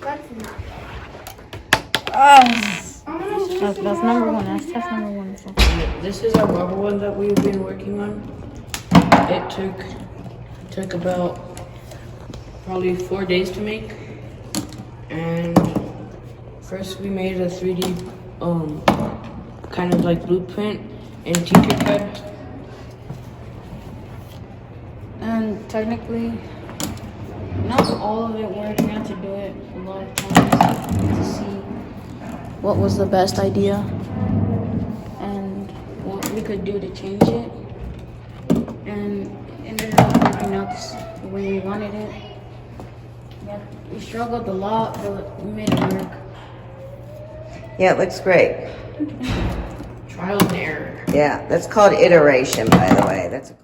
That's not. That's number one. That's test number one. So. This is our marble one that we've been working on. It took about probably 4 days to make. And first we made a 3D kind of like blueprint in Tinkercad. And technically, not all of it worked. We had to do it a lot of times to see what was the best idea and what we could do to change it. And it ended up working out the way we wanted it. We struggled a lot, but we made it work. Yeah, it looks great. Trial and error. Yeah, that's called iteration, by the way. That's a